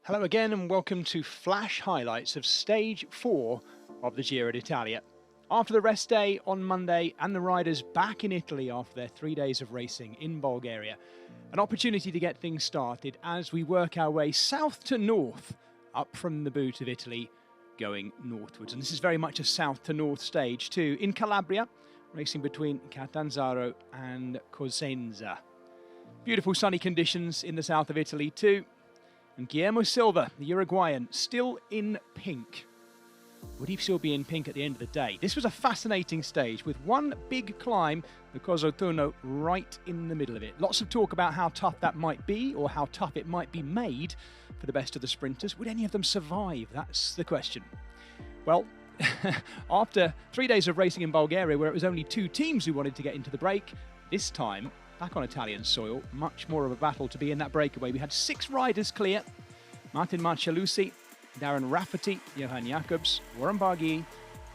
Hello again and welcome to flash highlights of stage 4 of the Giro d'Italia. After the rest day on Monday and the riders back in Italy after their 3 days of racing in Bulgaria, an opportunity to get things started as we work our way south to north up from the boot of Italy going northwards. And this is very much a south to north stage too, in Calabria, racing between Catanzaro and Cosenza. Beautiful sunny conditions in the south of Italy too. And Guillermo Silva, the Uruguayan, still in pink. Would he still be in pink at the end of the day? This was a fascinating stage with one big climb, the Cozzo Tunno, right in the middle of it. Lots of talk about how tough that might be or how tough it might be made for the best of the sprinters. Would any of them survive? That's the question. Well, after 3 days of racing in Bulgaria where it was only 2 teams who wanted to get into the break, this time back on Italian soil, much more of a battle to be in that breakaway. We had 6 riders clear: Martin Marcialusi, Darren Rafferty, Johan Jacobs, Warren Barguil,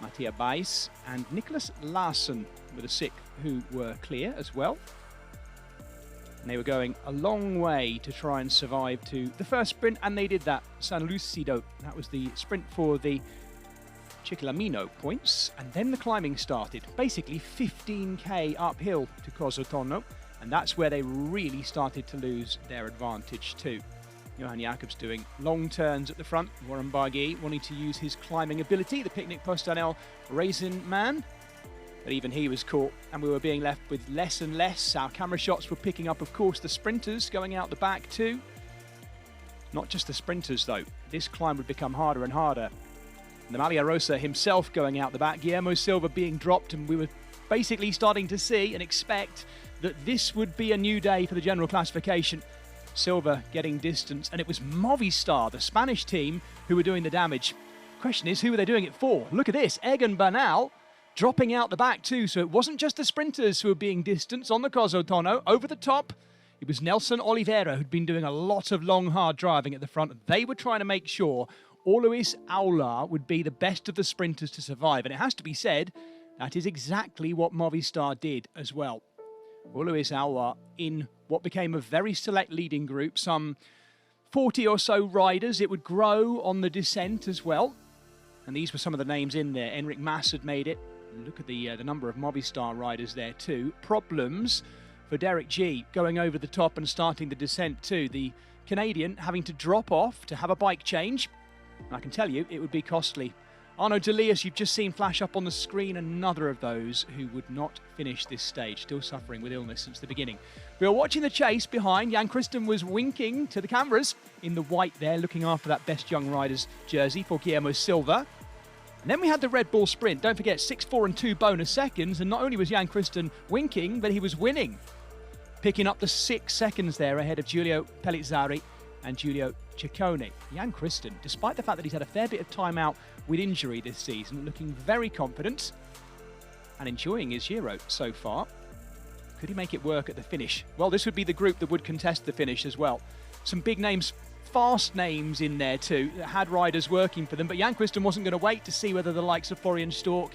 Mattia Weiss and Nicholas Larsson were the 6 who were clear as well. And they were going a long way to try and survive to the first sprint, and they did that. San Lucido, that was the sprint for the Ciclamino points, and then the climbing started. Basically 15k uphill to Cozzo Tunno, and that's where they really started to lose their advantage too. Johan Jacobs doing long turns at the front, Warren Barguil wanting to use his climbing ability, the Picnic Postanel raisin man, but even he was caught and we were being left with less and less. Our camera shots were picking up, of course, the sprinters going out the back too. Not just the sprinters though, this climb would become harder and harder. And the Maglia Rosa himself going out the back, Guillermo Silva being dropped, and we were basically starting to see and expect that this would be a new day for the general classification. Silva getting distance, and it was Movistar, the Spanish team, who were doing the damage. Question is, who were they doing it for? Look at this, Egan Bernal dropping out the back too, so it wasn't just the sprinters who were being distanced on the Cozzo Tunno. Over the top, it was Nelson Oliveira who'd been doing a lot of long, hard driving at the front. They were trying to make sure Orluis Aular would be the best of the sprinters to survive, and it has to be said, that is exactly what Movistar did as well. Orluis Aular in what became a very select leading group, some 40 or so riders. It would grow on the descent as well. And these were some of the names in there. Enric Mas had made it. Look at the number of Movistar riders there too. Problems for Derek G going over the top and starting the descent too. The Canadian having to drop off to have a bike change. And I can tell you, it would be costly. Arnaud Delius, you've just seen flash up on the screen, another of those who would not finish this stage, still suffering with illness since the beginning. We were watching the chase behind. Jan Christen was winking to the cameras in the white there, looking after that Best Young Riders jersey for Guillermo Silva. And then we had the Red Bull Sprint. Don't forget, 6, 4 and 2 bonus seconds, and not only was Jan Christen winking, but he was winning. Picking up the 6 seconds there ahead of Giulio Pellizzari and Giulio Ciccone. Jan Christen, despite the fact that he's had a fair bit of time out with injury this season, looking very confident and enjoying his Giro so far. Could he make it work at the finish? Well, this would be the group that would contest the finish as well. Some big names, fast names in there too, that had riders working for them, but Jan Christen wasn't going to wait to see whether the likes of Florian Stork,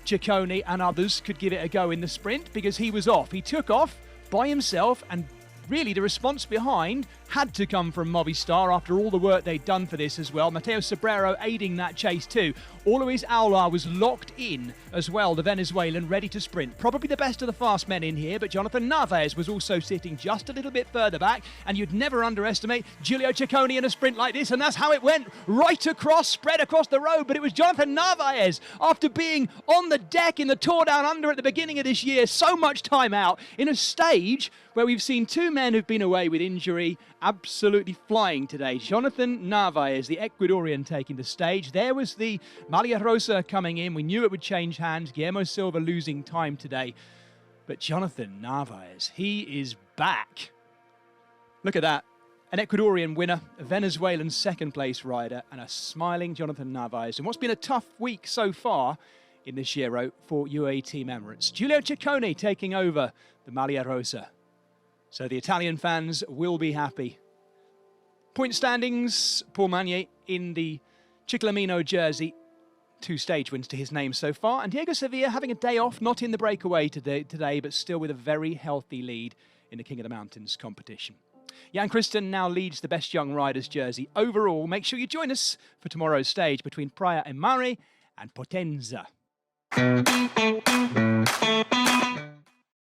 Ciccone and others could give it a go in the sprint, because he was off. He took off by himself, and really the response behind had to come from Movistar after all the work they'd done for this as well. Mateo Sobrero aiding that chase too. Orluis Aular was locked in as well, the Venezuelan, ready to sprint. Probably the best of the fast men in here, but Jhonatan Narvaez was also sitting just a little bit further back, and you'd never underestimate Giulio Ciccone in a sprint like this, and that's how it went, right across, spread across the road. But it was Jhonatan Narvaez, after being on the deck in the Tour Down Under at the beginning of this year, so much time out, in a stage where we've seen 2 men who've been away with injury, absolutely flying today. Jhonatan Narvaez, the Ecuadorian, taking the stage. There was the Maglia Rosa coming in. We knew it would change hands. Guillermo Silva losing time today. But Jhonatan Narvaez, he is back. Look at that. An Ecuadorian winner, a Venezuelan second place rider, and a smiling Jhonatan Narvaez. And what's been a tough week so far in this Giro for UAE Team Emirates. Giulio Ciccone taking over the Maglia Rosa. So the Italian fans will be happy. Point standings, Paul Magnier in the Ciclamino jersey. 2 stage wins to his name so far. And Diego Sevilla having a day off, not in the breakaway today, but still with a very healthy lead in the King of the Mountains competition. Jan Kristen now leads the Best Young Riders jersey overall. Make sure you join us for tomorrow's stage between Praia e Mare and Potenza.